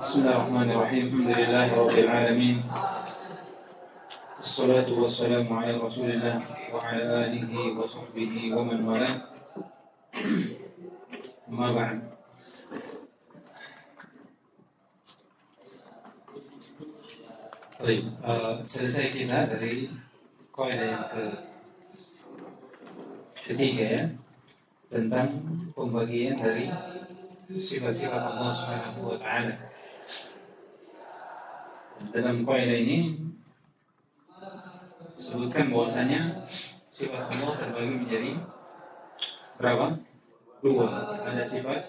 Bismillahirrahmanirrahim. Alhamdulillahirabbil alamin. Wassalatu wassalamu ala Rasulillah wa ala alihi wa sahbihi wa man wala. Amma ba'd. Baik, selesai kita dari kaidah yang ketiga ya, tentang pembagian dari sifat-sifat Allah Subhanahu wa taala. Dalam kaidah ini sebutkan bahwasanya sifat Allah terbagi menjadi berapa? Dua. Ada sifat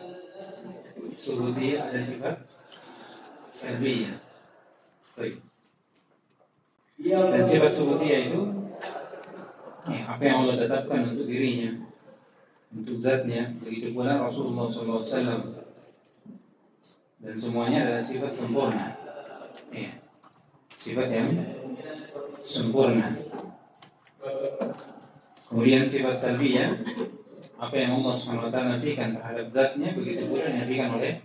subutiyah, ada sifat salbiyah. Baik. Dan sifat subutiyah itu apa yang Allah tetapkan untuk dirinya, untuk zatnya. Begitu pula Rasulullah SAW. Dan semuanya adalah sifat sempurna. Sifat yang sempurna. Kemudian sifat salbiyah, apa yang Allah SWT nafikan terhadap zatnya, begitu pula dinafikan oleh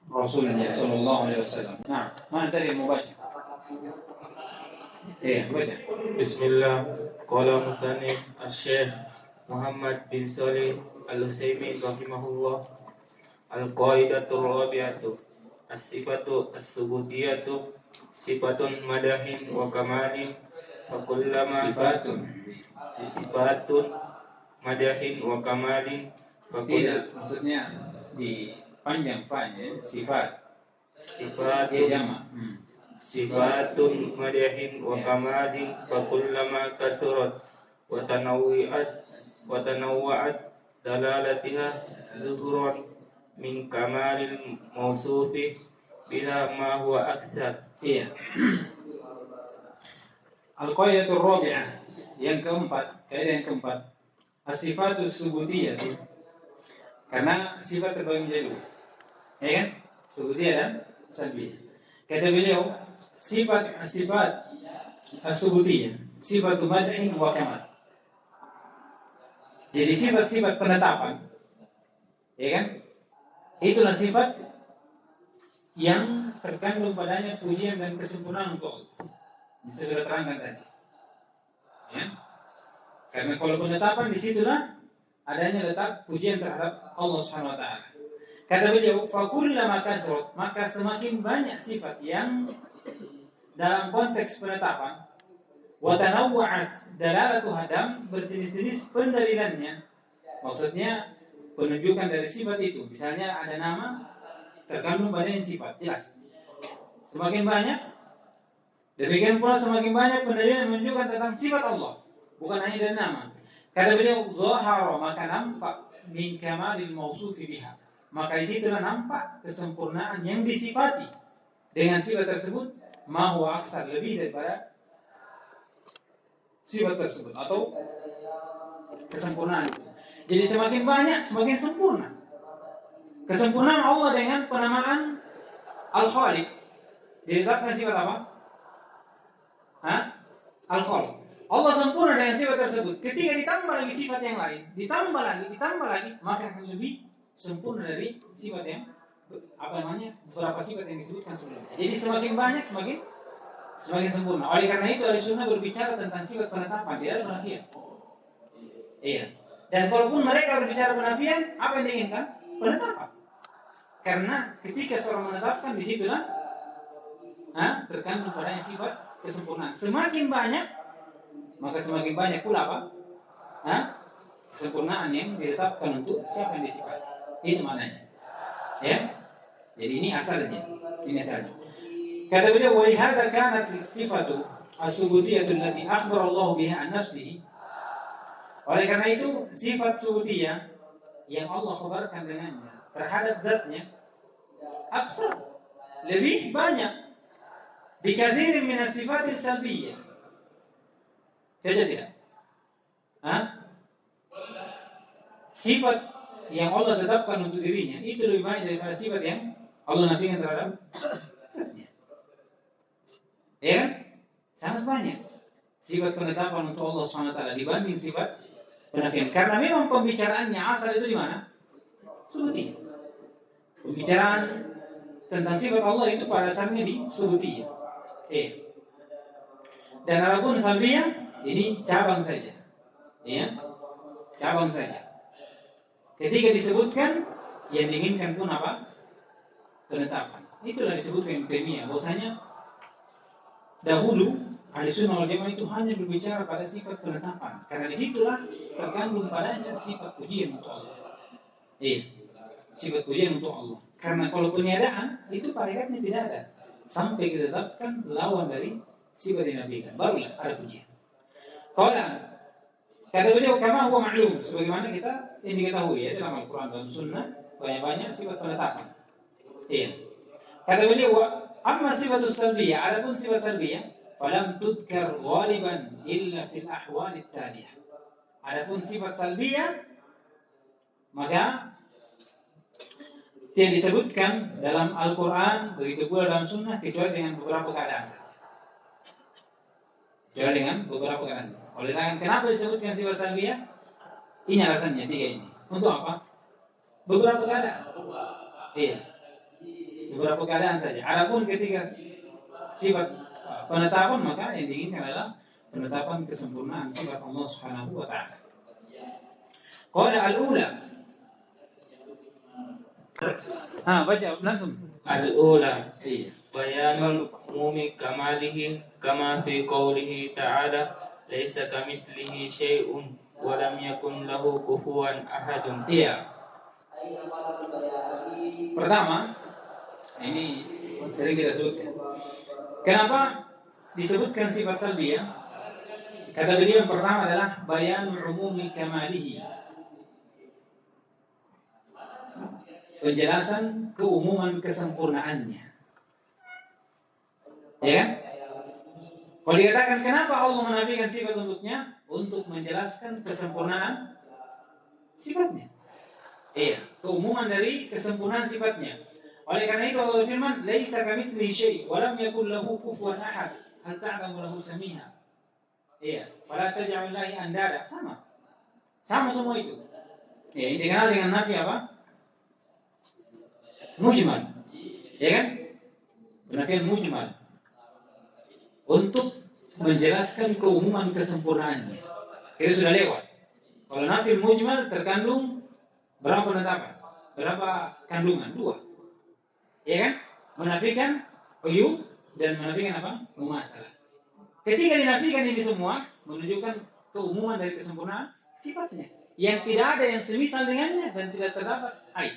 Rasulnya SAW. Nah, mana tadi yang mau baca? Baca. Bismillah. Qala musannif Asy-Syaikh Muhammad bin Shalih Al-Utsaimin rahimahullah. Al-qaidatur rabi'atu as-sifatu as-subutiyatu sifatun madahin wa kamalin fa kullama sifatun madahin wa kamalin fa Tidak, maksudnya di panjang fa-nya sifat jamak. Sifatun madahin wa kamalin fa kullama kasurat wa tanawwa'at dalalatiha zuhuran min kamalil mausufi biha ma huwa aktsar. Al-qaidatur rabi'ah, yang keempat, kaidah yang keempat, as-sifatus subutiyah. Karena sifat terbagi menjadi dua, ya kan? Subutiyah dan salbiyah. Kata beliau, sifat as-subutiyah, sifatu madhin wa kamal. Jadi sifat-sifat penetapan, ya kan? Itulah sifat yang terkandung padanya pujian dan kesempurnaan untuk Allah. Ini saya sudah terangkan tadi. Ya? Karena kalau penetapan disitulah adanya letak pujian terhadap Allah Subhanahu wa taala. Kata beliau, fa kullama kasrat, maka semakin banyak sifat yang dalam konteks penetapan, wa tanawwa'at dalalatu hadam, berjenis-jenis pendalilannya. Maksudnya penunjukan dari sifat itu. Misalnya ada nama terkandung padanya sifat, jelas. Semakin banyak, demikian pula semakin banyak pendalilan menunjukkan tentang sifat Allah, bukan hanya dari nama. Kata beliau, zahara, maka nampak min kamalil mausufi biha, maka disitulah nampak kesempurnaan yang disifati dengan sifat tersebut, ma huwa aksar, lebih daripada sifat tersebut atau kesempurnaan itu. Jadi semakin banyak, semakin sempurna. Kesempurnaan Allah dengan penamaan Al-Khaliq. Ditetapkan sifat apa? Al-Khaliq. Allah sempurna dengan sifat tersebut. Ketika ditambah lagi sifat yang lain, ditambah lagi, maka akan lebih sempurna dari sifat yang beberapa sifat yang disebutkan sebelumnya. Jadi semakin banyak, semakin sempurna. Oleh karena itu Ahlussunnah berbicara tentang sifat penetapan, tidak ada penafian. Dan kalaupun mereka berbicara penafian, apa yang diinginkan? Penetapan. Karena ketika seorang menetapkan, disitulah terkandung padanya sifat kesempurnaan. Semakin banyak, maka semakin banyak pula apa? Kesempurnaan yang ditetapkan untuk siapa yang disifati. Itu maknanya. Ya. Jadi ini asalnya. Kata beliau, wa lihadza kanat sifatu as-subutiyah allati akhbara Allah biha an nafsihi. Oleh karena itu sifat subutiyah yang Allah khabarkan dengannya terhadap zatnya aksar, lebih banyak bikatsirin min as-sifatil salbiyah. Tidak? Sifat yang Allah tetapkan untuk dirinya itu lebih banyak daripada sifat yang Allah nafikan terhadap zatnya. Ya kan? Sangat banyak sifat penetapan untuk Allah SWT dibanding sifat penafian. Karena memang pembicaraannya asal itu di mana? Subutiyah. Pembicaraan tentang sifat Allah itu pada dasarnya di subutiyah. Dan adapun salbiyah ini cabang saja. Ya. Cabang saja. Ketika disebutkan yang diinginkan pun apa? Penetapan. Itulah disebutkan Ibnu Taimiyah bahwasanya dahulu ahli sunnah wal jamaah itu hanya berbicara pada sifat penetapan, karena disitulah terkandung padanya sifat pujian untuk Allah. Sifat pujian untuk Allah. Karena kalau peniadaan itu hakikatnya tidak ada sampai ditetapkan lawan dari sifat yang dinafikan, barulah ada pujian. Kata beliau kama huwa ma'lum, sebagaimana kita yang diketahui ya dalam Al-Quran dan Sunnah banyak-banyak sifat penetapan. Kata beliau amma sifatus salbiyah, adapun sifat salbiyah falam tudkar ghaliban illa fil ahwal at-taliyah. Adapun sifat salbiyah maka tidak disebutkan dalam Al-Quran, begitu pula dalam Sunnah, kecuali dengan beberapa keadaan saja. Kecuali dengan beberapa keadaan. Oleh karena kenapa disebutkan sifat salbiyah? Ini alasannya 3 ini. Untuk apa? Beberapa keadaan. Beberapa keadaan saja. Adapun ketika sifat penetapan, maka yang diinginkan adalah penetapan kesempurnaan sifat Allah Subhanahu wa taala. Qala al-ula. Baca langsung. Al-ula bayanul umumi kamalihi kama fi qawlihi ta'ala laisa kamitslihi syai'un wa lam yakun lahu kufuwan ahadun. Pertama, ini sering kita sebutkan. Kenapa disebutkan sifat salbiyah? Kata beliau yang pertama adalah bayanul umumi kamalihi, penjelasan keumuman kesempurnaannya. Ya kan? Kalau dikatakan kenapa Allah menafikan sifat untuknya? Untuk menjelaskan kesempurnaan sifatnya. Keumuman dari kesempurnaan sifatnya. Oleh karena itu Allah berfirman, "Laisa kamitslihi syai' wa lam yakul lahu kufuwan ahad. Hal ta'lamu lahu samiha?" Fala taj'al lillahi andada. Sama semua itu. Ini dikenal dengan nafi apa? Mujmal. Ya kan? Penafian mujmal. Untuk menjelaskan keumuman kesempurnaannya. Kita sudah lewat. Kalau nafi mujmal terkandung berapa penetapan? Berapa kandungan? 2. Ya kan? Menafikan uyub dan menafikan apa? Mumasalah. Ketika dinafikan ini semua menunjukkan keumuman dari kesempurnaan sifatnya yang tidak ada yang semisal dengannya dan tidak terdapat aib.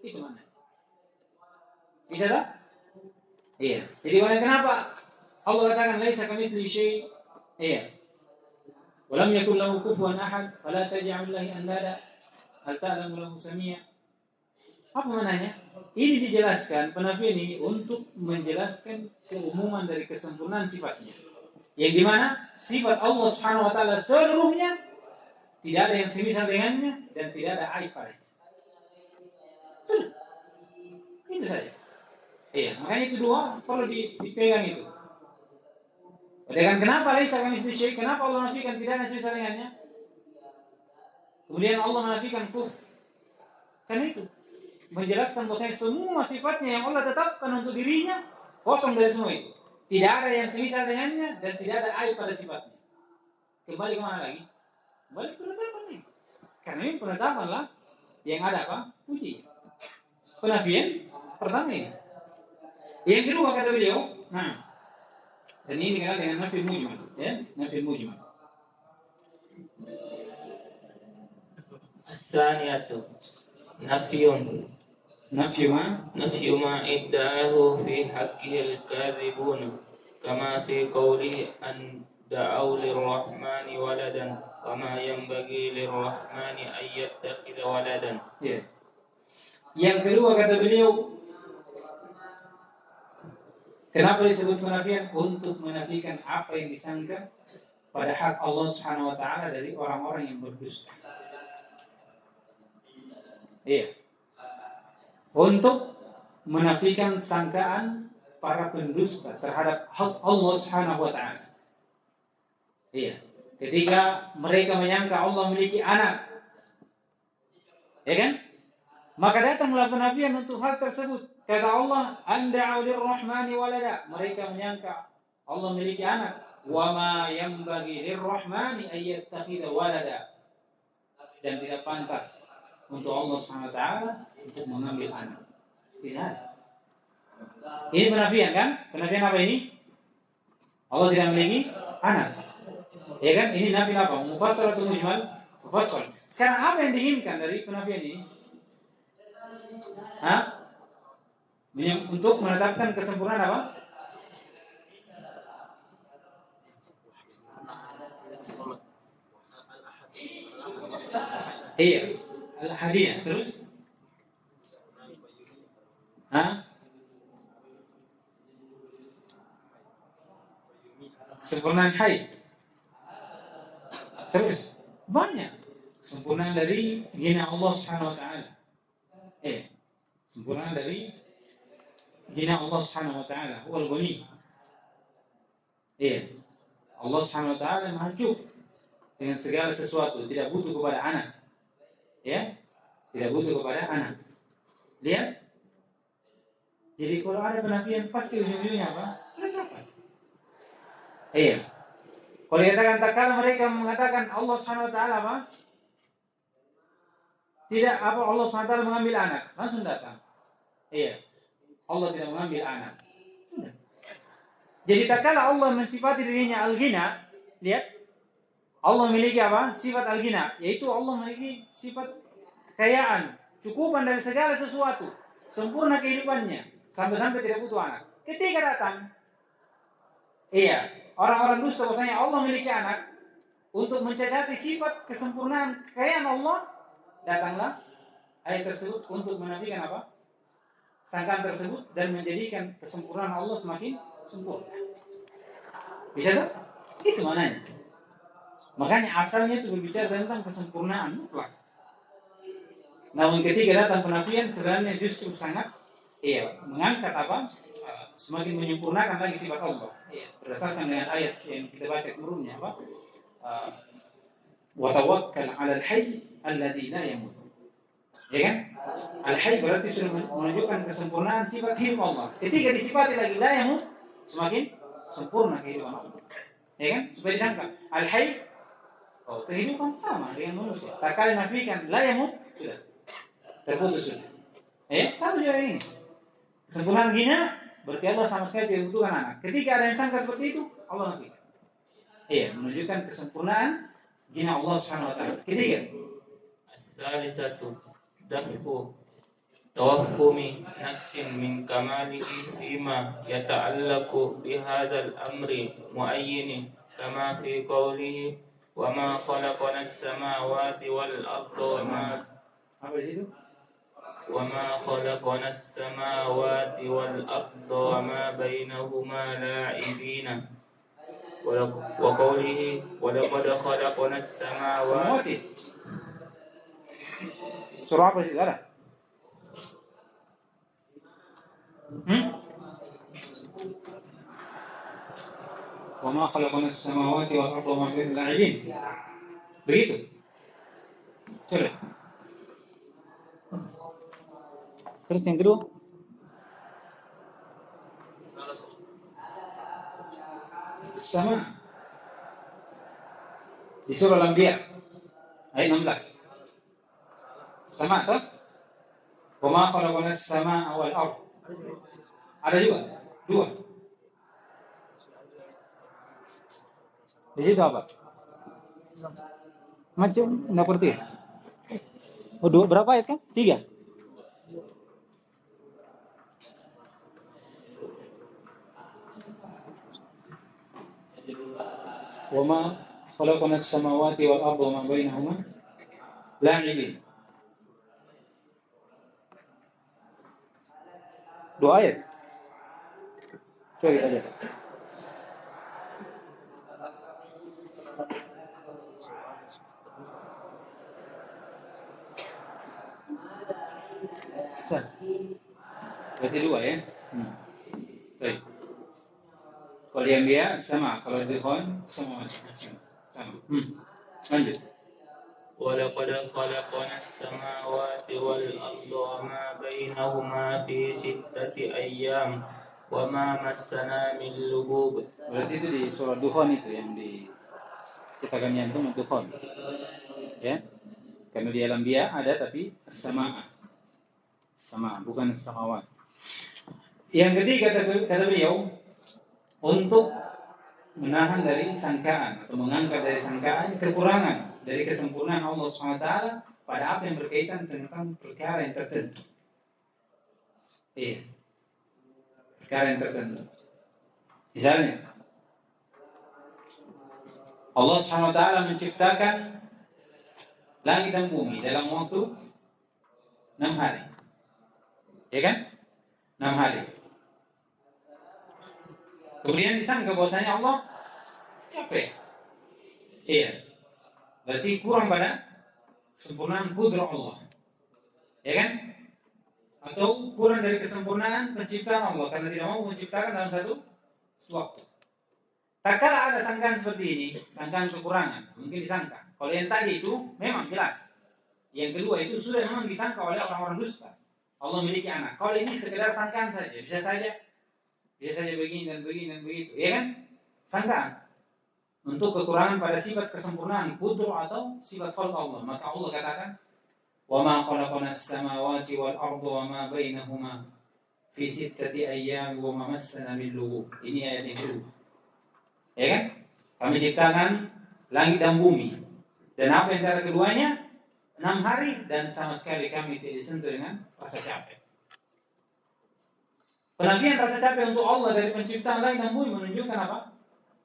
Itu mana? Bisa tak? Jadi kenapa Allah katakan laisa kamitslihi syai'? Wa lam yakul lahu kufuwan ahad, fala taj'al lillahi andada, hal ta'lamu lahu samia. Apa maknanya? Ini dijelaskan penafian ini untuk menjelaskan keumuman dari kesempurnaan sifatnya. Yang dimana sifat Allah Subhanahu wa taala seluruhnya tidak ada yang semisal dengannya dan tidak ada aib padanya. Itu saja. Makanya itu 2 perlu dipegang itu. Dengan kenapa laisa kamitslihi syai'? Kenapa Allah menafikan tidak ada semisal dengannya? Kemudian Allah menafikan kufur. Karena itu menjelaskan bahwa semua sifatnya yang Allah tetapkan untuk dirinya kosong dari semua itu. Tidak ada yang semisal dengannya dan tidak ada aib pada sifatnya. Kembali kemana lagi? Kembali ke penetapan ini. Karena ini penetapan lah yang ada apa? Puji. Penafian pertama ini. Yang kedua kata beliau, dan ini dikenal dengan nafi mujmal, ya, nafi mujmal. As-saniyatu nafiyun ma idda'ahu fi haqqihi al-kadhibun kama fi qawlihi an da'aw lir-rahmani waladan wa ma yanbaghi lir-rahmani an yattakhidha waladan. Yang kedua kata beliau, kenapa disebut penafian? Untuk menafikan apa yang disangka pada hak Allah Subhanahu wa taala dari orang-orang yang berdusta. Untuk menafikan sangkaan para pendusta terhadap hak Allah Subhanahu wa taala. Ketika mereka menyangka Allah memiliki anak. Ya kan? Maka datanglah penafian untuk hal tersebut. kata Allah, anda'u lirrahmani walada. Mereka menyangka Allah memiliki anak. Wa ma yanbaghi lirrahmani an yattakhidha walada. Dan tidak pantas untuk Allah SWT untuk mengambil anak. Tidak. Ini penafian kan? Penafian apa ini? Allah tidak memiliki anak. Ya kan? Ini nafi apa? Mufassal atau mujmal? Mufassal. Sekarang apa yang diinginkan dari penafian ini? Untuk menetapkan kesempurnaan apa? Iya, al-ahadiyah. Terus? Kesempurnaan haid. Terus banyak kesempurnaan dari gina Allah Subhanahu wa taala. Sempurnaan dari gina Allah Subhanahu wa taala, huwal ghani. Allah Subhanahu wa taala Maha cukup dengan segala sesuatu, tidak butuh kepada anak. Tidak butuh kepada anak. Lihat. Jadi kalau ada penafian pasti ujung-ujungnya apa? Penetapan. Kalau dikatakan tak kala mereka mengatakan Allah Subhanahu wa taala apa? Tidak apa Allah Subhanahu wa taala mengambil anak, langsung datang. Allah tidak mengambil anak. Sudah. Jadi tak kala Allah mensifati dirinya al-ghina, lihat. Allah memiliki apa? Sifat al-ghina, yaitu Allah memiliki sifat kekayaan, cukupan dari segala sesuatu, sempurna kehidupannya, sampai-sampai tidak butuh anak. Ketika datang, orang-orang dusta bahwasanya Allah memiliki anak, untuk mencacati sifat kesempurnaan kekayaan Allah, datanglah ayat tersebut untuk menafikan apa? Sangkaan tersebut dan menjadikan kesempurnaan Allah semakin sempurna. Bisa tak? Itu maknanya. Makanya asalnya itu berbicara tentang kesempurnaan mutlak. Namun ketika datang penafian sebenarnya justru sangat mengangkat apa? Semakin menyempurnakan lagi sifat Allah. Berdasarkan dengan ayat yang kita baca sebelumnya apa? Wa tawakkal 'alal hayy alladzi la yamut. Ya kan? Al-hayy berarti sudah menunjukkan kesempurnaan sifat hidup Allah. Ketika disifati lagi la yamut, semakin sempurna kehidupan Allah. Ya kan? Supaya disangka al-hayy kehidupan sama dengan manusia. Tak kali nafikan la yamut, sudah terputus sudah. Sama juga ini. Kesempurnaan gina berarti Allah sama sekali tidak membutuhkan anak. Ketika ada yang sangka seperti itu, Allah nafikan. Menunjukkan kesempurnaan gina Allah Subhanahu wa taala. Ketiga, as-salisatu daf'u tawaffumi naqsin min kamalihi fima yata'allaqu bihadzal amri mu'ayyin kama fi qawlihi wa ma khalaqna as-samawati wal arda wa ma apa di situ? وما خلقنا السماوات والأرض وما بينهما لاعبين وقوله ولقد خلقنا السماوات. Surah apa sih? Ada? وما خلقنا السماوات والأرض وما بينهما لاعبين. Begitu. Sudah. Terus yang kedua, sama di surah Al-Anbiya ayat 16. Sama toh? Wa ma khalaqna as-samaa'a wal ardh. Ada juga dua. Di situ apa? Macam enggak ngerti. Dua berapa ayat kan? 3. وما خلقنا السماوات والأرض وما بينهما لاعبين. Dua ayat. Coba kita lihat. Berarti dua ya. Baik. Kalau yang dia sama, kalau di Qur'an sama. Lanjut. ولقد خلقنا السماوات والأرض وما بينهما في 6 أيام وما مسنا من لغوب. Berarti itu di surah Duhan itu yang diciptakan yang itu Duhan. Ya. Karena di alam dia ada tapi sama bukan samawat. Yang ketiga kata beliau untuk menahan dari sangkaan atau mengangkat dari sangkaan kekurangan dari kesempurnaan Allah SWT pada apa yang berkaitan tentang perkara yang tertentu. Iya, perkara yang tertentu. Misalnya, Allah SWT menciptakan langit dan bumi dalam waktu 6 hari. Ya kan? 6 hari. Kemudian disangka bahwasanya Allah capek. Iya. Berarti kurang pada kesempurnaan kudrah Allah. Ya kan? Atau kurang dari kesempurnaan penciptaan Allah karena tidak mau menciptakan dalam satu waktu. Tak kala ada sangkaan seperti ini, sangkaan kekurangan, mungkin disangka. Kalau yang tadi itu memang jelas. Yang kedua itu sudah memang disangka oleh orang-orang dusta. Allah memiliki anak. Kalau ini sekedar sangkaan saja, bisa saja begini dan begitu, ya kan? Sangkaan. Untuk kekurangan pada sifat kesempurnaan qudrah atau sifat khalq Allah, maka Allah katakan, "Wa ma khalaqnas samawati wal arda wa ma bainahuma fi 6 ayyam wa ma massana min lughub." Ini ayat yang kedua. Ya kan? Kami ciptakan langit dan bumi. Dan apa yang antara keduanya? 6 hari dan sama sekali kami tidak disentuh dengan rasa capek. Penafian rasa capek untuk Allah dari penciptaan langit dan bumi menunjukkan apa?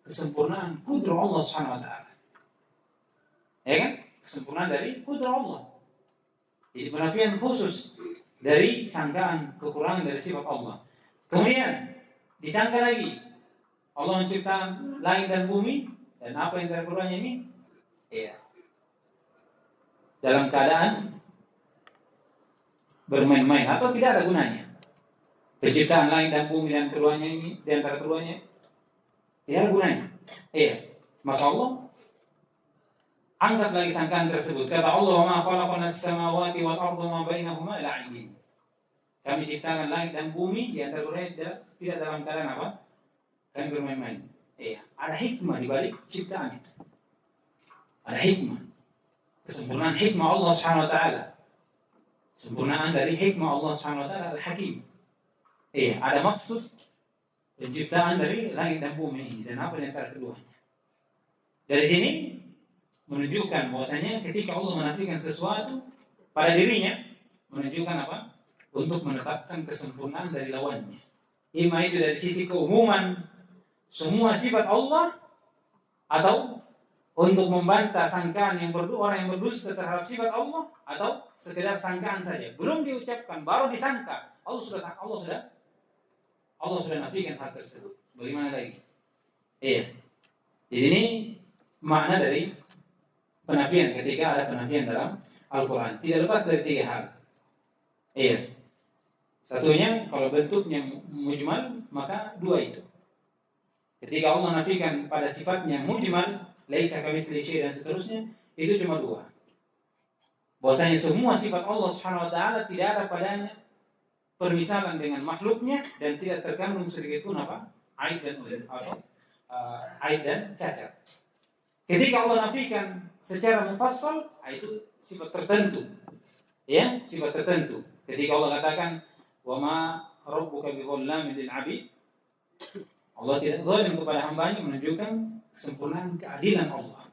Kesempurnaan kudrah Allah Subhanahu wa taala. Ya kan? Kesempurnaan dari kudrah Allah. Jadi penafian khusus dari sangkaan kekurangan dari sifat Allah. Kemudian disangka lagi Allah menciptakan langit dan bumi dan apa yang antara keduanya ini? Iya. Dalam keadaan bermain-main atau tidak ada gunanya. Penciptaan langit dan bumi dan keduanya ini, di antara keduanya tidak ada gunanya. Iya. Maka Allah angkat lagi sangkaan tersebut. Kata Allah, "Wa ma khalaqnas samawati wal arda ma bainahuma la'ibin." Kami ciptakan langit dan bumi di antara keduanya tidak dalam keadaan apa? Kami bermain-main. Iya. Ada hikmah di balik ciptaan itu. Ada hikmah. Kesempurnaan hikmah Allah Subhanahu wa taala. Sempurnaan dari hikmah Allah Subhanahu wa taala Al-Hakim. Ada maksud penciptaan dari langit dan bumi ini dan apa yang antara keduanya. Dari sini menunjukkan bahwasanya ketika Allah menafikan sesuatu pada dirinya menunjukkan apa? Untuk menetapkan kesempurnaan dari lawannya. Ima itu dari sisi keumuman semua sifat Allah atau untuk membantah sangkaan orang yang berdusta terhadap sifat Allah atau sekedar sangkaan saja. Belum diucapkan, baru disangka. Allah sudah nafikan hal tersebut. Bagaimana lagi? Iya. Jadi ini makna dari penafian ketika ada penafian dalam Al-Quran. Tidak lepas dari 3 hal. Iya. Satunya kalau bentuknya mujmal maka 2 itu. Ketika Allah nafikan pada sifatnya mujmal, laisa kamitslihi syai' dan seterusnya, itu cuma 2. Bahwasanya semua sifat Allah Subhanahu wa taala tidak ada padanya permisalan dengan makhluknya dan tidak terkandung sedikit pun apa? Aib dan cacat. Ketika Allah nafikan secara mufassal, itu sifat tertentu. Ya, sifat tertentu. Ketika Allah katakan, "Wa ma rabbuka bidzallamin lil 'abid." Allah tidak zalim kepada hambanya, menunjukkan kesempurnaan keadilan Allah.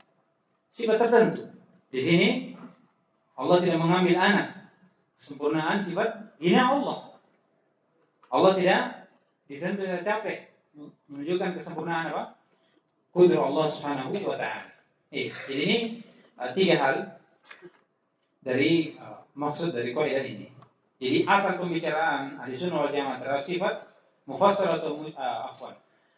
Sifat tertentu. Di sini Allah tidak mengambil anak. Kesempurnaan sifat hina Allah. Allah tidak disentuh dan capek, menunjukkan kesempurnaan apa? Kudrah Allah Subhanahu wa taala. Jadi ini 3 hal dari maksud dari kaidah ini. Jadi asal pembicaraan Ahlussunnah wal Jamaah terhadap sifat mufassal atau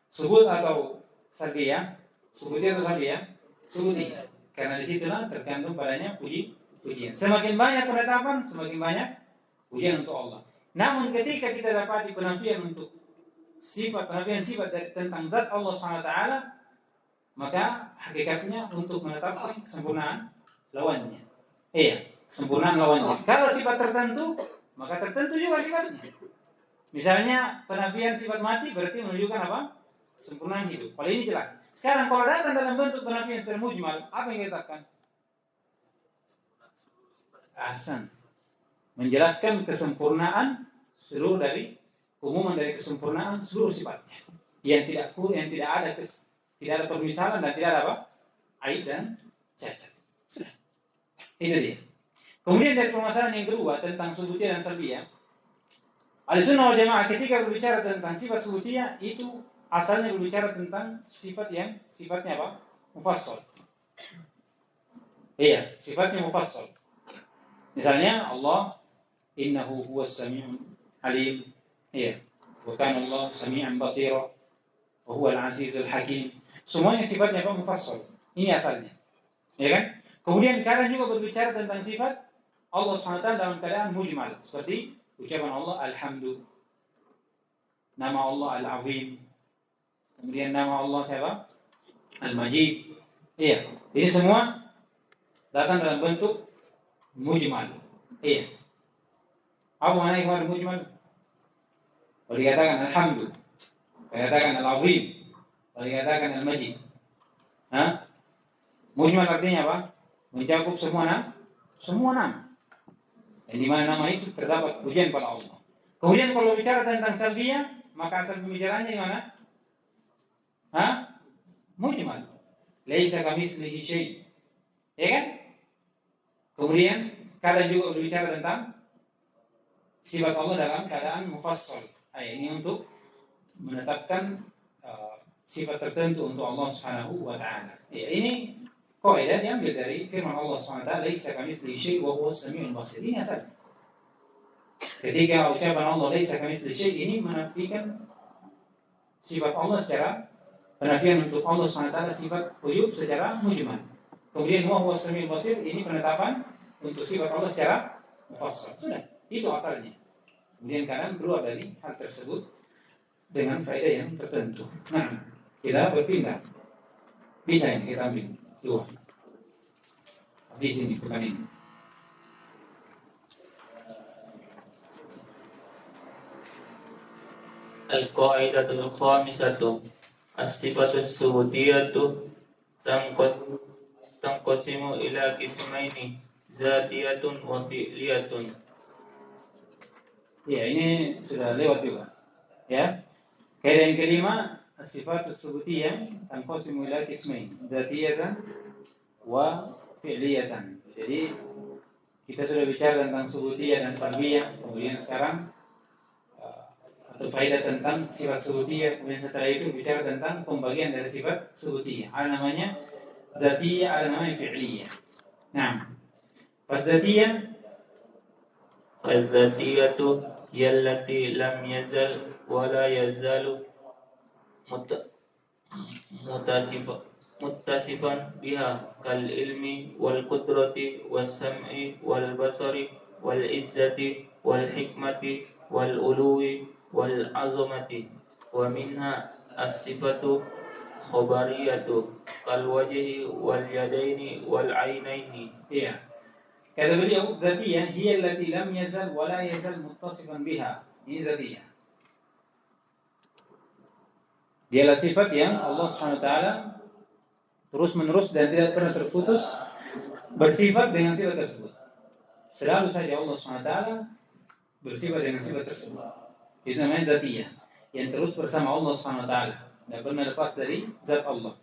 subut atau salbiyah, subuti atau salbiyah, subuti. Karena disitulah terkandung padanya pujian. Semakin banyak penetapan, semakin banyak pujian untuk Allah. Namun ketika kita dapati penafian untuk penafian sifat tentang zat Allah SWT, maka hakikatnya untuk menetapkan kesempurnaan lawannya. Iya, kesempurnaan lawannya. Kalau sifat tertentu, maka tertentu juga sifatnya. Misalnya penafian sifat mati berarti menunjukkan apa? Kesempurnaan hidup. Kalau ini jelas. Sekarang kalau datang dalam bentuk penafian secara mujmal, apa yang kita katakan? Ahsan. Menjelaskan kesempurnaan seluruh dari keumuman dari kesempurnaan seluruh sifatnya. Yang tidak ada tidak ada permisalan dan tidak ada apa? Aib dan cacat. Sudah. Itu dia. Kemudian dari permasalahan yang kedua tentang subutiyah dan salbiyah. Ahlussunnah wal Jamaah ketika berbicara tentang sifat subutiyah itu asalnya berbicara tentang sifat yang sifatnya apa? Mufassal. Iya, sifatnya mufassal. Misalnya Allah innahu huwas sami'un alim. Iya. Wa kana Allah sami'an basira. Wa huwal azizul hakim. Semuanya sifatnya apa? Mufassal. Ini asalnya. Ya kan? Kemudian kadang juga berbicara tentang sifat Allah SWT dalam keadaan mujmal. Seperti ucapan Allah Alhamdu. Nama Allah Al-Azim. Kemudian nama Allah siapa? Al-Majid. Iya. Ini semua datang dalam bentuk mujmal. Iya. Apa maknanya kemarin mujmal? Kalau dikatakan Alhamdu. Kalau dikatakan Al-Azim. Kalau dikatakan Al-Majid. Mujmal artinya apa? Mencakup semua nama. Dan di mana nama itu terdapat pujian pada Allah. Kemudian kalau bicara tentang salbiyah, maka asal pembicaraannya di mana? Mujmal. Laisa kamitslihi syai'. Ya kan? Kemudian kadang juga berbicara tentang sifat Allah dalam keadaan mufassal. Ini untuk menetapkan sifat tertentu untuk Allah Subhanahu wa taala. Ya, ini kaidah diambil dari firman Allah Subhanahu wa taala, "Laisa kamitslihi syai' wa huwas samiul basir." Ini asal. Ketika ucapan Allah "Laisa kamitslihi syai'" ini menafikan sifat Allah secara penafian untuk Allah Subhanahu wa taala sifat ujub secara mujmal. Kemudian wa huwas samiul basir ini penetapan untuk sifat Allah secara mufassal. Sudah, itu asalnya. Kemudian kadang keluar dari hal tersebut dengan faedah yang tertentu. Nah, kita berpindah. Bisa ini kita ambil dua. Di sini bukan ini. Al-Qaidatul Khamisatu As-sifatus subutiyatu tanqasimu ila qismaini zatiyatun wa fi'liyatun. Ya, ini sudah lewat juga. Ya. Kaidah yang kelima, as-sifatus subutiyah tanqasimu ila qismain, dzatiyatan wa fi'liyatan. Jadi kita sudah bicara tentang subutiyah dan salbiyah, kemudian sekarang atau faedah tentang sifat subutiyah, kemudian setelah itu bicara tentang pembagian dari sifat subutiyah. Ada namanya dzatiyah, ada namanya fi'liyah. Nah, dzatiyah Al-dzatiyatu yallati lam yazal wa la yazalu muttasifan biha kal ilmi wal qudrati was sam'i wal basari wal izzati wal hikmati wal uluwi wal azamati wa minha as-sifatu khabariyatu kal wajhi wal yadaini wal ainaini. Iya. Kata beliau, dzatiyah hiya allati lam yazal wa la yazal muttasifan biha. Ini dzatiyah. Dialah sifat yang Allah Subhanahu wa taala terus-menerus dan tidak pernah terputus bersifat dengan sifat tersebut. Selalu saja Allah Subhanahu wa taala bersifat dengan sifat tersebut. Itu namanya dzatiyah, yang terus bersama Allah Subhanahu wa taala, tidak pernah lepas dari zat Allah.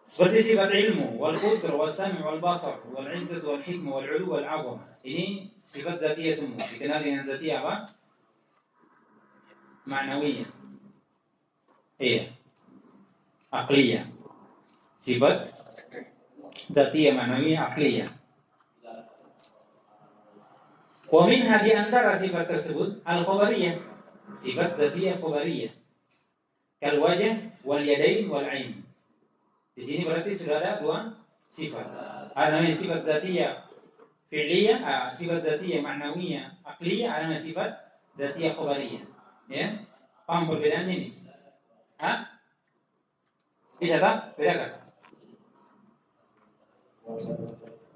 Seperti sifat ilmu, wal qudra, wal sami', wal basar, wal izzat, wal hikmah, wal ulu, wal azamah. Ini sifat dzatiyah semua. Dikenal dengan dzatiyah apa? Ma'nawiyah. Iya. Aqliyah. Sifat dzatiyah ma'nawiyah aqliyah. Wa minha di antara sifat tersebut al-khabariyah. Sifat dzatiyah khabariyah. Kal wajh wal yadain wal ain. Di sini berarti sudah ada dua sifat. Ada namanya sifat dzatiyah fi'liyah, sifat dzatiyah ma'nawiyah, aqliyah, ada namanya sifat dzatiyah khabariyah. Ya? Paham perbedaannya ini? Bisa tak? Bedakan.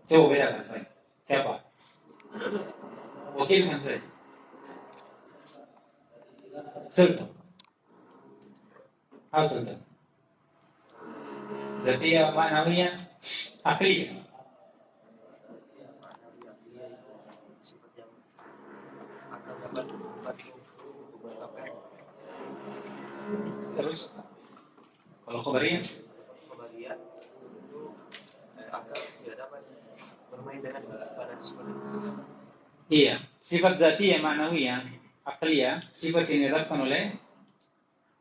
Coba bedakan. Baik. Siapa? Wakilkan saya. Sultan. Apa Sultan? Zatiyah ma'nawiyah akliyah. Terus kalau khabariyah itu akal tidak dapat bermain dengan pada sifat itu. iya, sifat zatiyah ma'nawiyah akliyah, sifat yang ditetapkan oleh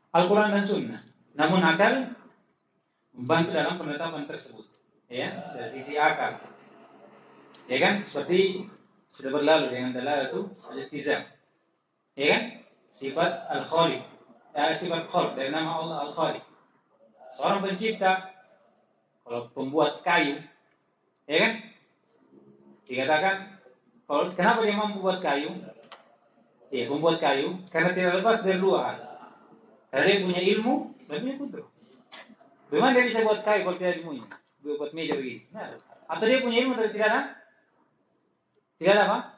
Al-Quran dan Sunnah. Namun akal membantu dalam penetapan tersebut, ya, dari sisi akal, ya kan? Seperti sudah berlalu dengan dalalatu al-iltizam, ya kan? Sifat al-khaliq, sifat khalq dari nama Allah al-khaliq. Seorang pencipta, kalau pembuat kayu, ya kan? Dikatakan, kalau kenapa dia mampu buat kayu? Ya, pembuat kayu karena tidak lepas dari dua hal. Karena dia punya ilmu dan punya kudrat. Bagaimana dia bisa buat kayu kalau tidak ilmunya? Buat meja begini. Nah, atau dia punya ilmu tapi tidak ada? Tidak ada apa?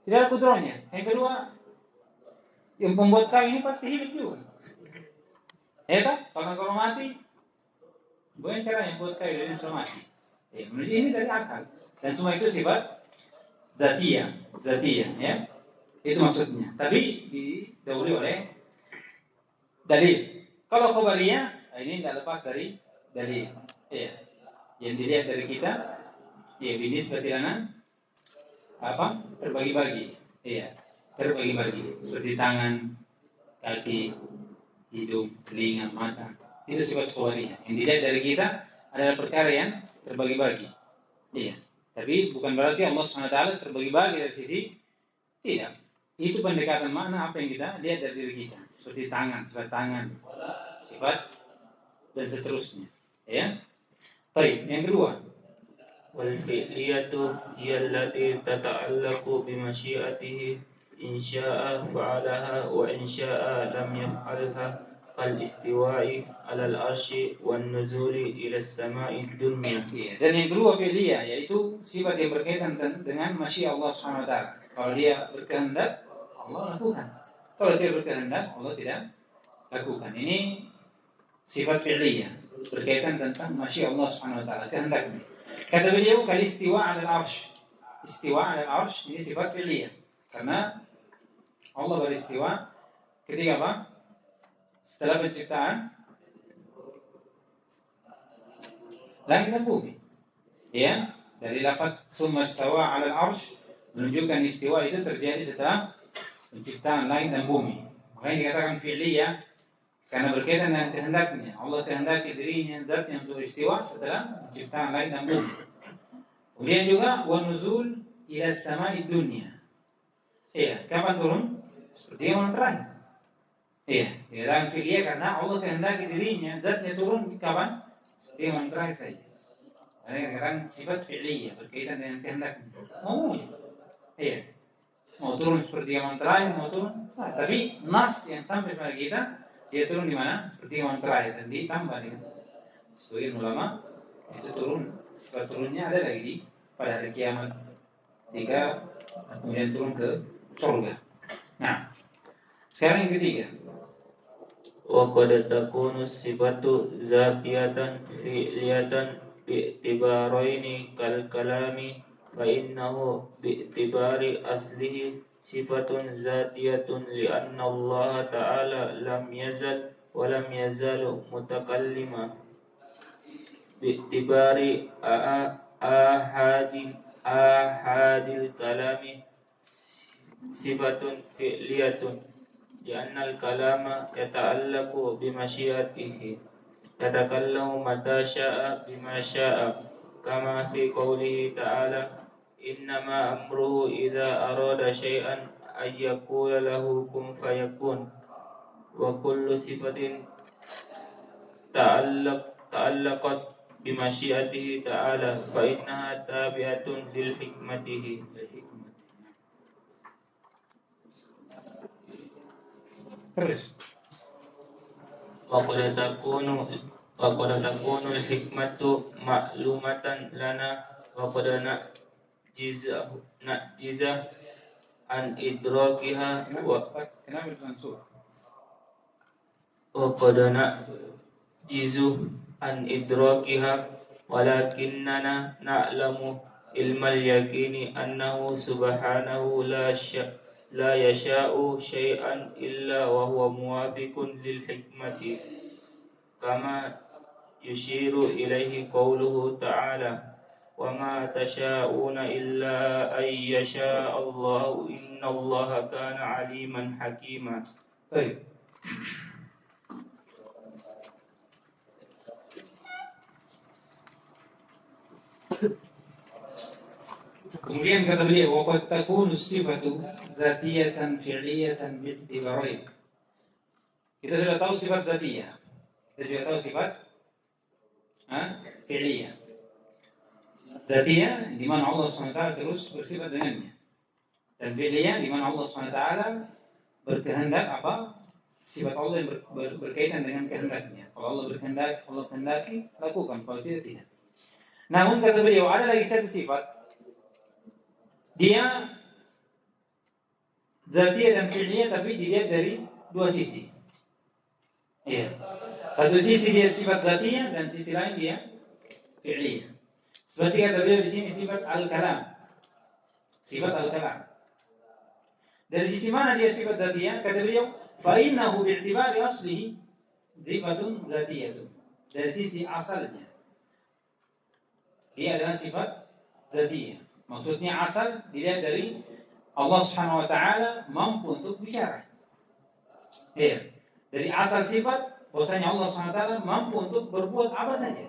Tidak ada kudratnya. Yang kedua, yang pembuat kayu ini pasti hidup juga. Ya tak? Kalau mati, bagaimana caranya buat kayu dan sudah mati? Ya, menurut ini dari akal. Dan semua itu sifat zatiyah, ya. Itu maksudnya. Tapi didahului oleh dalil. Kalau khabariyah, ini tidak lepas dari dalil. Ya. Yang dilihat dari kita, ya binis batilana apa? Terbagi-bagi. Iya, terbagi-bagi. Seperti tangan, kaki, hidung, telinga, mata. Itu sifat khabariyah. Yang dilihat dari kita adalah perkara yang terbagi-bagi. Iya. Tapi bukan berarti Allah SWT terbagi-bagi dari sisi tidak. Itu pendekatan makna apa yang kita lihat dari diri kita. Seperti tangan, sifat dan seterusnya. Ya. Baik, yang kedua. والفعلية هي التي تتعلق بمشيئته إن شاء فعلها وإن شاء لم يفعلها كالاستواء على العرش والنزول إلى السماء الدنيا. Dan yang kedua fi'liyah, yaitu sifat yang berkaitan dengan masyiah Allah SWT. Kalau dia berkehendak, Allah lakukan. Kalau dia berkehendak, Allah tidak lakukan. Ini sifat fi'liyah, berkaitan tentang masyiah Allah SWT, kehendaknya. Kata beliau, kal istiwa 'ala al-'arsy. Istiwa 'ala al-'arsy ini sifat fi'liyah. Karena Allah beristiwa ketika apa? Setelah penciptaan langit dan bumi. Ya, dari lafaz tsumma istawa 'ala al-'arsy menunjukkan istiwa itu terjadi setelah penciptaan langit dan bumi. Makanya dikatakan fi'liyah karena berkaitan dengan kehendaknya. Allah kehendaki dirinya zatnya untuk istiwa setelah penciptaan langit dan bumi. Kemudian juga wa nuzul ila samai dunya. Iya, kapan turun? Seperti yang terakhir. Iya, dikatakan fi'liyah karena Allah kehendaki dirinya zatnya turun kapan? Seperti yang terakhir saja. Karena dikatakan sifat fi'liyah berkaitan dengan kehendaknya. Maunya. Iya. Mau turun seperti yang terakhir, mau turun. Nah, tapi nas yang sampai pada kita dia turun di mana? Seperti yang terakhir dan ditambah dengan sebagian ulama itu turun, sifat turunnya ada lagi di pada hari kiamat ketika kemudian turun ke surga. Nah, sekarang yang ketiga. وقد تكون الصفة ذاتية فعلية باعتبارين كالكلام فإنه باعتبار أصله صفة ذاتية لأن الله تعالى لم يزل ولم يزال متكلما باعتبار آحاد الكلام صفة فعلية لأن الكلام يتعلق بمشيئته يتكلم متى شاء بما شاء كما في قوله تعالى إنما أمره إذا أراد شيئا أن يقول له كن فيكون وكل صفة تعلقت بمشيئته تعالى فإنها تابعة لحكمته. وقد تكون الحكمة معلومة لنا وقد نعجز عن إدراكها kenapa mansub? وقد نعجز عن إدراكها ولكننا نعلم علم اليقين أنه سبحانه لا يشاء شيئا إلا وهو موافق للحكمة كما يشير إليه قوله تعالى وما تشاءون إلا أن يشاء الله إن الله كان عليما حكيما. طيب. Kemudian kata beliau, waqad takunu sifatu dzatiyatan fi'liyatan bi'tibarain. Kita sudah tahu sifat dzatiyah. Kita juga tahu sifat fi'liyah. Dzatiyah di mana Allah SWT terus bersifat dengannya. Dan fi'liyah di mana Allah SWT berkehendak apa? Sifat Allah yang berkaitan dengan kehendaknya. Kalau Allah berkehendak, Allah kehendaki, lakukan. Kalau tidak. Namun kata beliau, ada lagi satu sifat. Dia dzatiyah dan fi'liyah tapi dilihat dari dua sisi. Iya. Satu sisi dia sifat dzatiyah dan sisi lain dia fi'liyah. Seperti kata beliau di sini sifat al-kalam. Sifat al-kalam. Dari sisi mana dia sifat dzatiyah? Kata beliau, fa innahu bi'tibari aslihi sifatun dzatiyatun. Dari sisi asalnya dia adalah sifat dzatiyah. Maksudnya asal dilihat dari Allah Subhanahu wa taala mampu untuk bicara. Iya. Dari asal sifat bahwasanya Allah Subhanahu wa taala mampu untuk berbuat apa saja.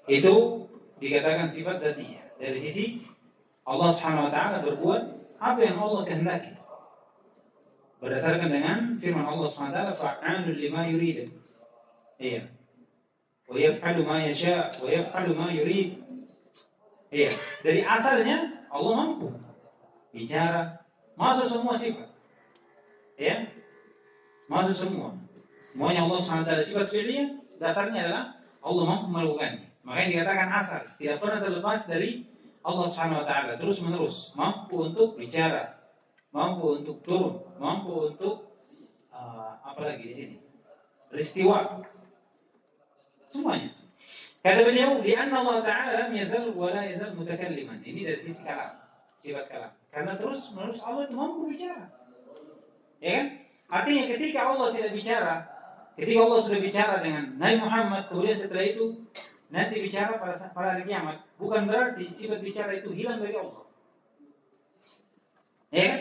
Itu dikatakan sifat dzatiyah. Dari sisi Allah Subhanahu wa taala berbuat apa yang Allah kehendaki. Berdasarkan dengan firman Allah Subhanahu wa taala fa'alul lima yurid. Iya. Wa yaf'alu ma yasha' wa yaf'alu ma yurid. Iya, dari asalnya Allah mampu bicara, masuk semua sifat. Ya. Masuk semua. Semuanya Allah SWT sifat fi'liyah, dasarnya adalah Allah mampu melakukannya. Makanya dikatakan asal, tidak pernah terlepas dari Allah SWT terus menerus, mampu untuk bicara, mampu untuk turun, mampu untuk apa lagi di sini? Peristiwa. Semuanya. Kata beliau, lianna Allah Ta'ala lam yazal wa la yazal mutakalliman. Ini dari sisi kalam, sifat kalam. Karena terus menerus Allah itu mampu bicara. Ya kan? Artinya ketika Allah tidak bicara, ketika Allah sudah bicara dengan Nabi Muhammad, kemudian setelah itu nanti bicara pada hari kiamat, bukan berarti sifat bicara itu hilang dari Allah. Ya kan?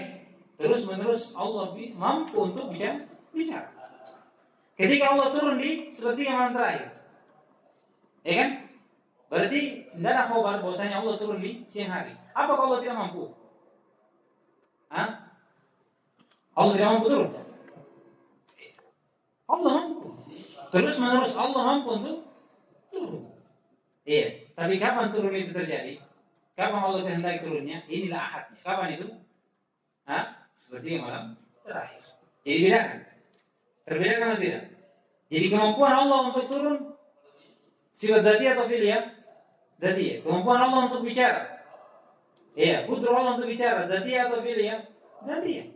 Terus menerus Allah mampu untuk bicara. Ketika Allah turun di sepertiga malam terakhir, ya kan? Berarti tidak ada khabar bahwasanya Allah turun di siang hari. Apa kalau Allah tidak mampu? Allah tidak mampu turun? Allah mampu. Terus menerus Allah mampu untuk turun. Iya. Tapi kapan turun itu terjadi? Kapan Allah kehendaki turunnya? Inilah ahadnya. Kapan itu? Seperti malam terakhir. Jadi bedakan. Terbedakan atau tidak? Jadi kemampuan Allah untuk turun sifat dzatiyah atau fi'liyah? Dzatiyah. Kemampuan Allah untuk bicara. Iya, kudrah Allah untuk bicara, dzatiyah atau fi'liyah? Dzatiyah.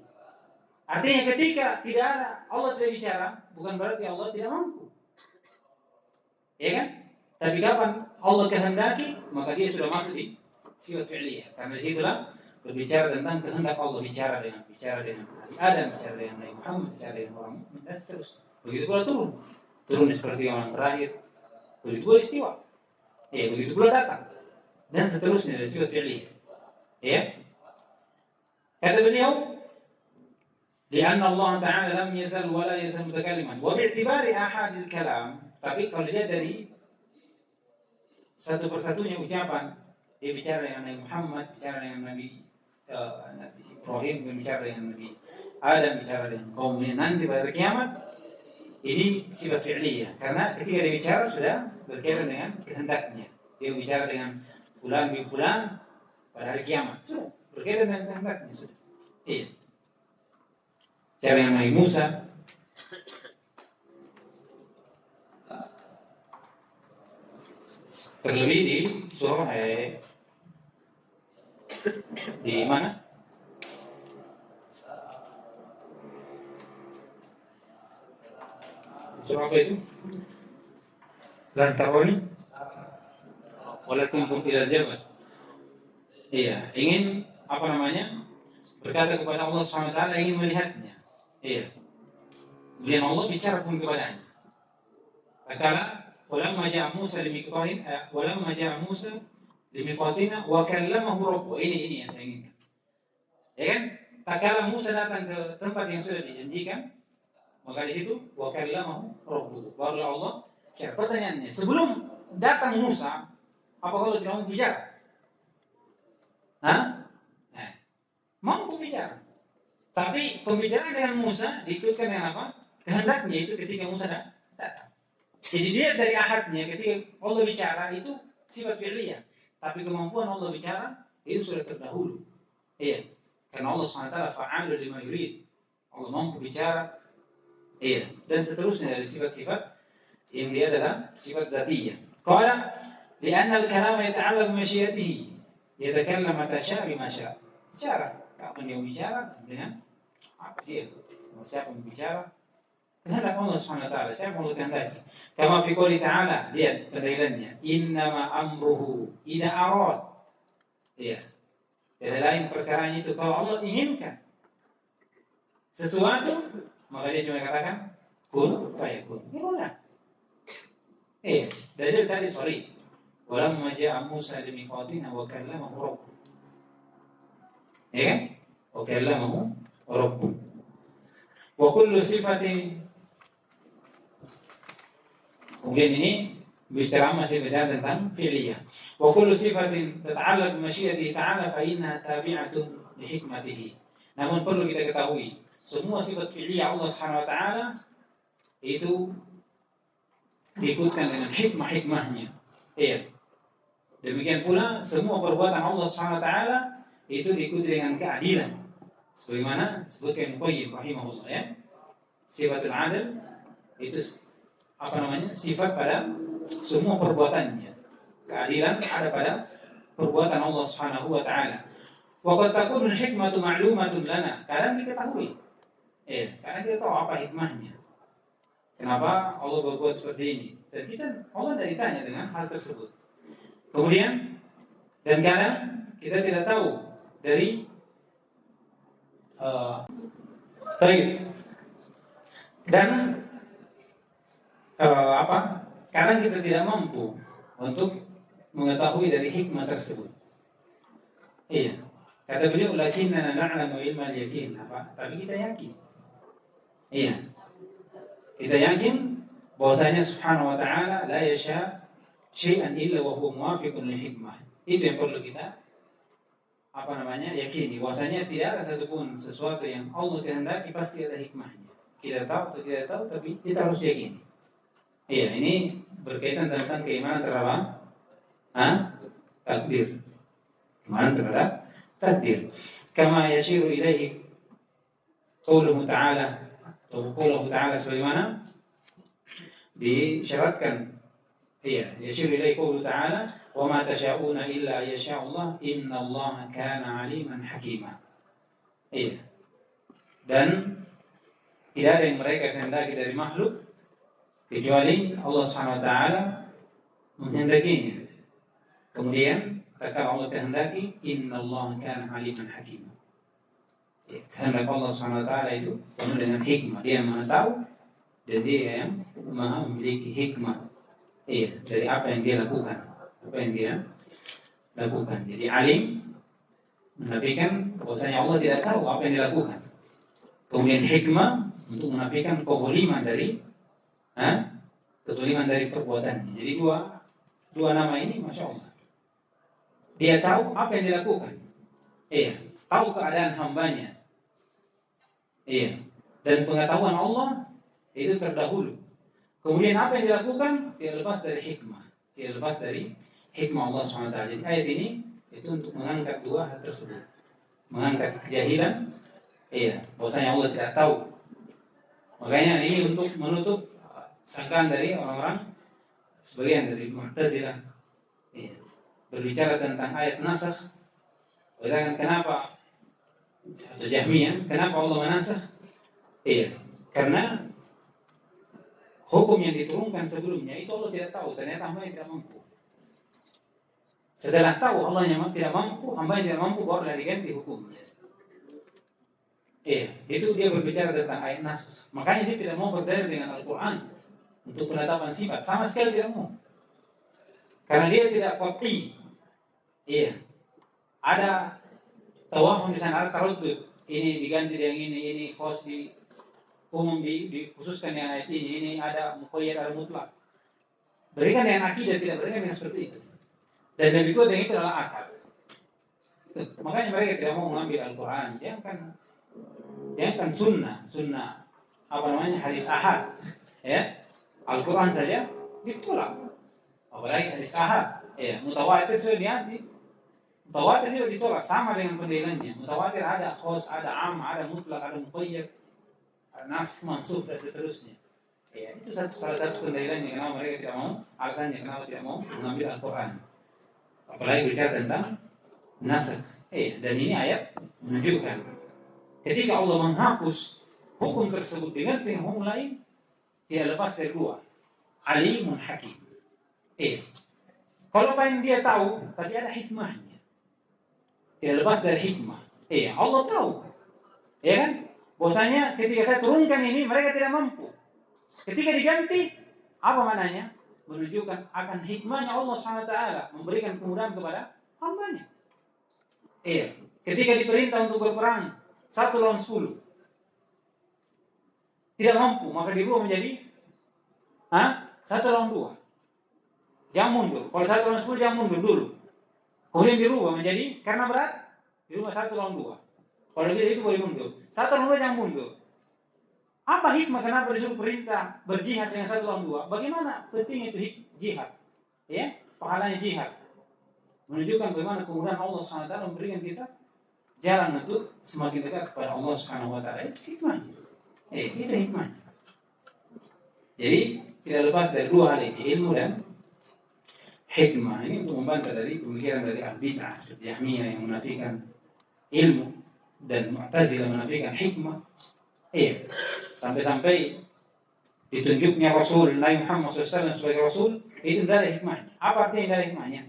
Artinya ketika tidak ada Allah tidak bicara, bukan berarti Allah tidak mampu. Ya kan? Tapi kapan Allah kehendaki, maka dia sudah masuk di sifat fi'liyah. Karena disitulah berbicara tentang kehendak Allah, bicara dengan Nabi Adam, bicara dengan Nabi Muhammad, bicara dengan orang mukmin dan seterusnya. Begitu pula turun seperti orang terakhir. Begitu pula istiwa. Ya, begitu pula datang. Dan seterusnya dari sifat fi'liyah. Ya. Kata beliau, "Lianna Allah Ta'ala lam yazal wa la yazal mutakalliman." Wa bi'tibari ahadil kalam, tapi kalau dilihat dari satu persatunya ucapan, dia bicara dengan Nabi Muhammad, bicara dengan Nabi Ibrahim, bicara dengan Nabi Adam, bicara dengan kaumnya nanti pada kiamat. Ini sifat fi'liyah, karena ketika dia bicara sudah berkaitan dengan kehendaknya. Dia bicara dengan fulan bin fulan pada hari kiamat, sudah berkaitan dengan kehendaknya sudah. Iya. Bicara dengan Nabi Musa. Terlebih di surah di mana? Surah apa itu? Lan taroni walakum ilal jabal. Iya, ingin apa namanya? Berkata kepada Allah SWT ingin melihatnya. Iya. Kemudian Allah bicara pun kepadanya. Kala walamma ja'a Musa limiqatina wa kallamahu rabbuh. Ini yang saya inginkan. Ya kan? Tatkala Musa datang ke tempat yang sudah dijanjikan, maka di situ wa kallamahu rabbuh. Barulah Allah bicara. Pertanyaannya, sebelum datang Musa, apa Allah tidak mau bicara? Hah? Mampu bicara. Tapi pembicaraan dengan Musa diikutkan dengan apa? Kehendaknya itu ketika Musa datang. Jadi dia dari ahadnya ketika Allah bicara itu sifat fi'liyah. Tapi kemampuan Allah bicara itu sudah terdahulu. Iya. Karena Allah SWT fa'alul lima yurid. Allah mampu bicara. Iya. Dan seterusnya dari sifat-sifat yang dia adalah sifat dzatiyah. Qala li'anna al-kalama yata'allaq bi masyiatihi. Yatakallam mata syaa bima syaa. Bicara. Kapan dia bicara dengan apa dia? Siapa yang bicara? Kehendak Allah SWT. Siapa yang kehendaki? Kama fi qouli ta'ala, lihat pendalilannya. Innama amruhu idza arad. Iya. Tidak lain perkaranya itu kalau Allah inginkan sesuatu, maka dia cuma katakan kun fayakun. Itulah. Iya, dalil tadi sorry. Walamma ja'a Musa limiqatina wa kallamahu rabbuh. Ya kan? Wa kallamahu rabbuh. Wa kullu sifatin. Kemudian ini masih bicara tentang fi'liyah. Wa kullu sifatin tata'allaq bi masyiatihi ta'ala fa innaha tabi'atun li hikmatihi. Namun perlu kita ketahui, semua sifat fi'liyah Allah Subhanahu wa taala itu diikutkan dengan hikmah-hikmahnya. Iya. Demikian pula semua perbuatan Allah Subhanahu wa taala itu diikuti dengan keadilan. Sebagaimana disebutkan Qayyim rahimahullah ya. Sifatul adil itu sifat pada semua perbuatannya. Keadilan ada pada perbuatan Allah Subhanahu wa taala. Wa qad takunu al-hikmatu ma'lumatun lana. Kadang diketahui. Karena kita tahu apa hikmahnya. Kenapa Allah berbuat seperti ini? Dan Allah tidak ditanya dengan hal tersebut. Kemudian dan kadang kita tidak tahu dari dan kadang kita tidak mampu untuk mengetahui dari hikmah tersebut. Iya. Kata beliau, lakinnana na'lamu ilmal yakin. Tapi kita yakin. Iya. Kita yakin bahwasanya Subhanahu wa ta'ala la yasha syai'an illa wa huwa muwafiqun li hikmah. Itu yang perlu kita yakini bahwasanya tidak ada satupun sesuatu yang Allah kehendaki pasti ada hikmahnya. Kita tahu atau tidak tahu tapi kita harus yakini. Iya, ini berkaitan tentang keimanan terhadap takdir. Keimanan terhadap takdir. Kama yashiru ilaihi qauluhu ta'ala atau qauluhu ta'ala sebagaimana disyaratkan. Iya, yashiru ilaihi qauluhu ta'ala wa ma tasha'una illa yasha Allah innallaha kana 'aliman hakima. Iya. Dan tidak ada yang mereka kehendaki dari makhluk kecuali Allah Subhanahu wa taala menghendakinya. Kemudian tatkala Allah kehendaki, innallaha kana 'aliman hakima. Kehendak Allah Subhanahu wa taala itu penuh dengan hikmah. Dia Maha tahu dan Dia yang Maha memiliki hikmah. Dari apa yang Dia lakukan. Jadi alim menafikan bahwasanya Allah tidak tahu apa yang dilakukan. Kemudian hikmah untuk menafikan kezaliman dari kezaliman dari perbuatannya. Jadi dua nama ini Masya Allah. Dia tahu apa yang dilakukan. Tahu keadaan hambanya. Dan pengetahuan Allah itu terdahulu. Kemudian apa yang dilakukan tidak lepas dari hikmah. Tidak lepas dari hikmah Allah SWT. Jadi ayat ini itu untuk mengangkat dua hal tersebut. Mengangkat kejahilan. Bahwasanya Allah tidak tahu. Makanya ini untuk menutup sangkaan dari orang-orang sebagian dari Mu'tazilah Iya. Berbicara tentang ayat nasakh, katakan kenapa atau Jahmiyah, kenapa Allah menasakh? Iya, karena hukum yang diturunkan sebelumnya itu Allah tidak tahu, ternyata hamba yang tidak mampu. Setelah tahu Allah yang tidak mampu, hamba yang tidak mampu barulah diganti hukumnya. Iya, itu dia berbicara tentang ayat nas. Makanya dia tidak mau berdalil dengan Al-Quran untuk penetapan sifat, sama sekali tidak mau. Karena dia tidak qat'i. Iya, ada tawahum di sana, ada taruddud. Ini diganti dengan ini khos di umum dikhususkan yang ayat ini ada muqayyad, ada mutlak. Berikan dengan akidah, tidak berikan dengan seperti itu. Dan lebih kuat yang itu adalah akal. Makanya mereka tidak mau mengambil Al-Quran, jangan sunnah hadis ahad, ya. Al-Quran saja ditolak, apalagi hadis ahad, ya. Mutawatir sudah mutawatir juga ditolak, sama dengan pendalilannya. Mutawatir ada khos, ada am, ada mutlak, ada muqayyad, ada nasikh, mansukh dan seterusnya. Ya, itu salah satu pendalilannya kenapa mereka tidak mau, alasannya kenapa tidak mau mengambil Al-Quran. Apalagi bicara tentang nasikh. Dan ini ayat menunjukkan ketika Allah menghapus hukum tersebut dengan hukum lain, tidak lepas dari dua, alimun hakim. Kalau apa yang dia tahu, tapi ada hikmahnya, tidak lepas dari hikmah. Allah tahu, ya kan? Bahwasanya ketika saya turunkan ini mereka tidak mampu. Ketika diganti, apa mananya? Menunjukkan akan hikmahnya Allah SWT memberikan kemudahan kepada hambanya. Ketika diperintah untuk berperang 1 lawan 10, tidak mampu, maka dirubah menjadi 1 lawan 2. Jangan mundur. Kalau 1 lawan 10 jangan mundur dulu. Kemudian dirubah menjadi, karena berat, dirubah 1 lawan 2. Kalau lebih itu boleh mundur. 1 lawan 2 jangan mundur. Apa hikmah kenapa disuruh perintah berjihad dengan 1 lawan 2? Bagaimana penting itu jihad? Ya, pahalanya jihad. Menunjukkan bagaimana kemudahan Allah SWT memberikan kita jalan untuk semakin dekat kepada Allah SWT. Itu hikmahnya. Itu hikmahnya. Jadi tidak lepas dari dua hal ini, ilmu dan hikmah. Ini untuk membantah dari pemikiran dari Al-Bid'ah, Jahmiyah yang menafikan ilmu dan Mu'tazilah menafikan hikmah. Sampai-sampai ditunjuknya Rasul Nabi Muhammad SAW sebagai Rasul, itu tidak ada hikmahnya. Apa artinya tidak ada hikmahnya?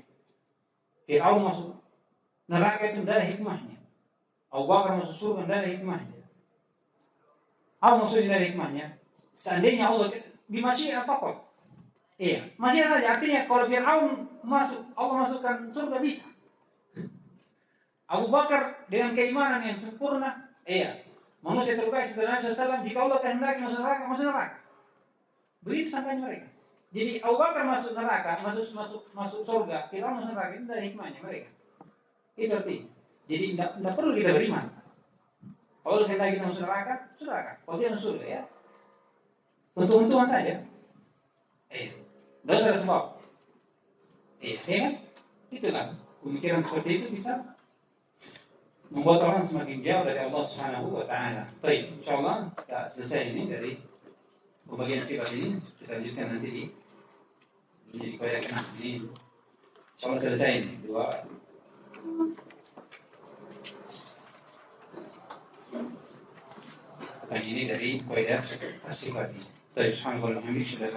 Fir'aun masuk neraka itu tidak ada hikmahnya. Abu Bakar masuk surga tidak ada hikmahnya. Apa maksudnya tidak ada hikmahnya? Seandainya Allah di masyiah faqat. Masyiah saja. Artinya kalau Fir'aun masuk, Allah masukkan surga bisa. Abu Bakar dengan keimanan yang sempurna, manusia terbaik setelah Nabi SAW, jika Allah kehendaki masuk neraka. Begitu sangkanya mereka. Jadi Abu Bakar masuk neraka, masuk surga, Fir'aun masuk neraka, itu dari hikmahnya mereka. Itu artinya. Jadi tidak perlu kita beriman. Kalau kehendaki kita masuk neraka. Kalau dia masuk surga, ya. Untung-untungan saja. Tidak usah ada sebab. Kan? Itulah pemikiran seperti itu bisa membuat orang semakin jauh dari Allah Subhanahu wa Ta'ala. Baik, insyaallah kita selesai ini dari pembagian sifat ini. Kita lanjutkan nanti di menjadi kaya kena ini. Insyaallah selesai ini dua. Dan ini dari kaidah sifat ini. Baik, subhanallah, alhamdulillah,